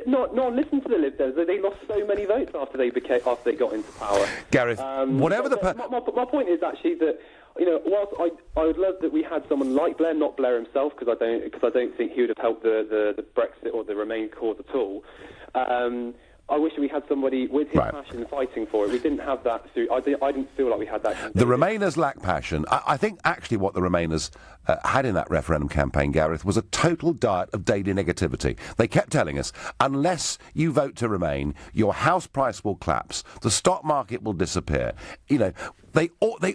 No, listen to the Lib Dems. They lost so many votes after they got into power. Gareth, whatever my point is actually that whilst I would love that we had someone like Blair, not Blair himself, because I don't think he would have helped the Brexit or the Remain cause at all. I wish we had somebody with his passion fighting for it. We didn't have that. I didn't feel like we had that. The Remainers lack passion. I think actually what the Remainers had in that referendum campaign, Gareth, was a total diet of daily negativity. They kept telling us, unless you vote to Remain, your house price will collapse, the stock market will disappear. They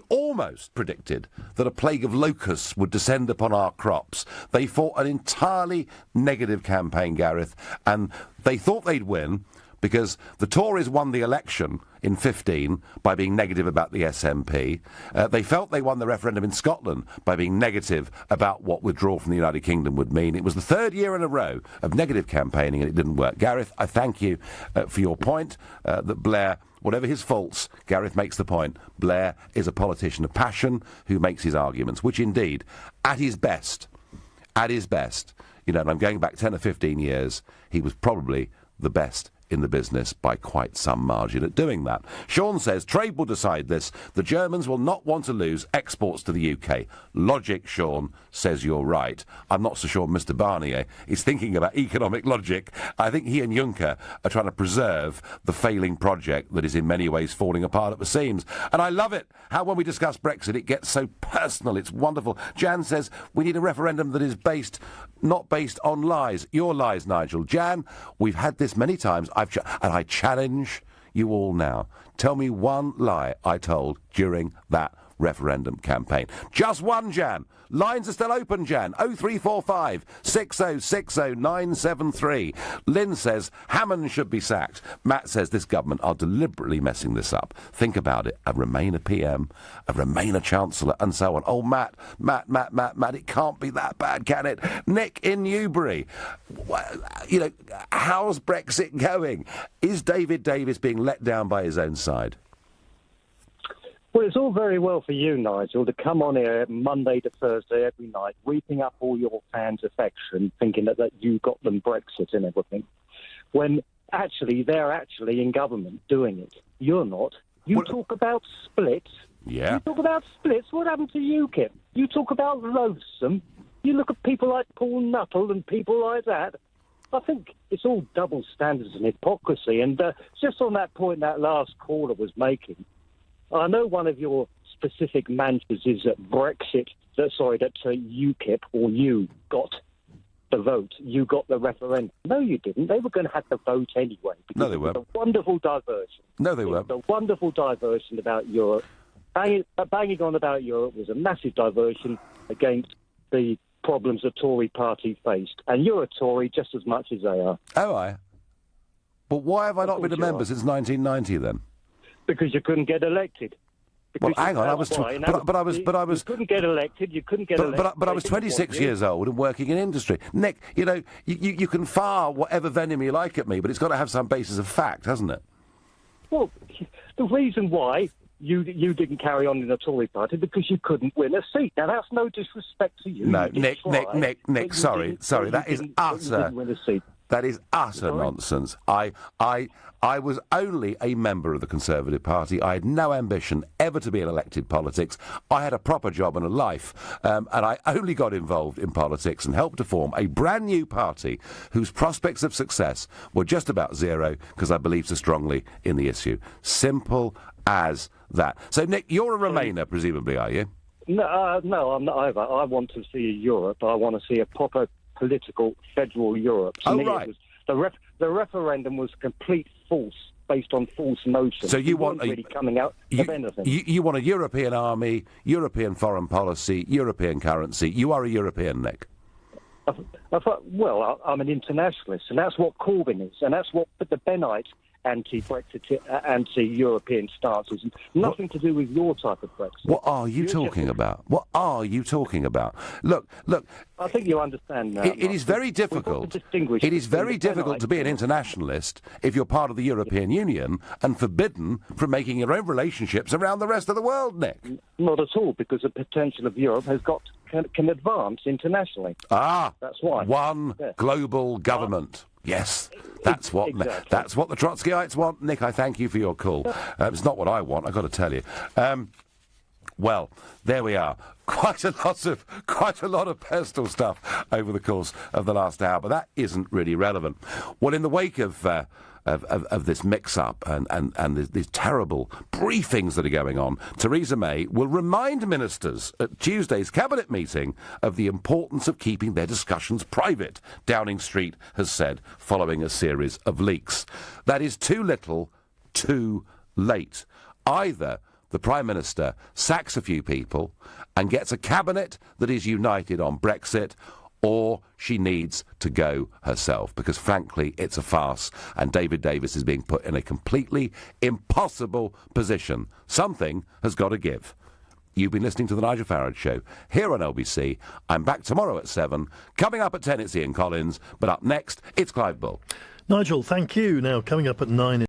almost predicted that a plague of locusts would descend upon our crops. They fought an entirely negative campaign, Gareth, and they thought they'd win, because the Tories won the election in 15 by being negative about the SNP. They felt they won the referendum in Scotland by being negative about what withdrawal from the United Kingdom would mean. It was the third year in a row of negative campaigning, and it didn't work. Gareth, I thank you for your point that Blair, whatever his faults, Gareth makes the point, Blair is a politician of passion who makes his arguments, which indeed, at his best, and I'm going back 10 or 15 years, he was probably the best in the business by quite some margin at doing that. Sean says, trade will decide this. The Germans will not want to lose exports to the UK. Logic, Sean, says you're right. I'm not so sure Mr Barnier is thinking about economic logic. I think he and Juncker are trying to preserve the failing project that is in many ways falling apart at the seams. And I love it, how when we discuss Brexit it gets so personal. It's wonderful. Jan says, we need a referendum that is not based on lies. Your lies, Nigel. Jan, we've had this many times. And I challenge you all now. Tell me one lie I told during that referendum campaign. Just one, Jan. Lines are still open, Jan. 0345 6060 973. Lynn says Hammond should be sacked. Matt says this government are deliberately messing this up. Think about it. A Remainer PM, a Remainer Chancellor, and so on. Oh, Matt, it can't be that bad, can it? Nick in Newbury. How's Brexit going? Is David Davis being let down by his own side? Well, it's all very well for you, Nigel, to come on here Monday to Thursday every night, reaping up all your fans' affection, thinking that you got them Brexit and everything, when actually they're actually in government doing it. You're not. You talk about splits. Yeah. You talk about splits. What happened to UKIP? You talk about loathsome. You look at people like Paul Nuttall and people like that. I think it's all double standards and hypocrisy. And just on that point that last caller was making, I know one of your specific mantras is that UKIP, or you got the vote, you got the referendum. No, you didn't. They were going to have the vote anyway. No, they weren't. It was a wonderful diversion. No, they weren't. A wonderful diversion about Europe. Banging on about Europe was a massive diversion against the problems the Tory party faced. And you're a Tory just as much as they are. Oh, I? But why have I not been a member since 1990 then? Because you couldn't get elected. Well, hang on, I was... But I was... You couldn't get elected, But I was 26 years old and working in industry. Nick, you can fire whatever venom you like at me, but it's got to have some basis of fact, hasn't it? Well, the reason why you didn't carry on in the Tory party because you couldn't win a seat. Now, that's no disrespect to you. No, Nick, sorry, that is utter... Win a seat. That is utter nonsense. I was only a member of the Conservative Party. I had no ambition ever to be in elected politics. I had a proper job and a life, and I only got involved in politics and helped to form a brand new party whose prospects of success were just about zero because I believed so strongly in the issue. Simple as that. So, Nick, you're a Remainer, presumably, are you? No, I'm not either. I want to see Europe. I want to see a proper political federal Europe. To me, right. The referendum was complete false, based on false notions. So you want really coming out of anything. You want a European army, European foreign policy, European currency. You are a European, Nick. Well, I'm an internationalist, and that's what Corbyn is, and that's what the Bennites anti-Brexit, anti-European stances, and nothing to do with your type of Brexit. What are you talking about? What are you talking about? Look. I think you understand now. It is very difficult. It is very difficult to be an internationalist if you're part of the European Union and forbidden from making your own relationships around the rest of the world, Nick. Not at all, because the potential of Europe can advance internationally. That's why. One global government. Yes, that's what the Trotskyites want. Nick, I thank you for your call. It's not what I want, I've got to tell you. Well, there we are. Quite a lot of personal stuff over the course of the last hour, but that isn't really relevant. Well, in the wake of this mix-up and these terrible briefings that are going on, Theresa May will remind ministers at Tuesday's cabinet meeting of the importance of keeping their discussions private, Downing Street has said, following a series of leaks. That is too little, too late. Either the Prime Minister sacks a few people and gets a cabinet that is united on Brexit, or she needs to go herself, because frankly it's a farce and David Davis is being put in a completely impossible position. Something has got to give. You've been listening to The Nigel Farage Show here on LBC. I'm back tomorrow at 7. Coming up at 10 it's Ian Collins, but up next it's Clive Bull. Nigel, thank you. Now coming up at 9...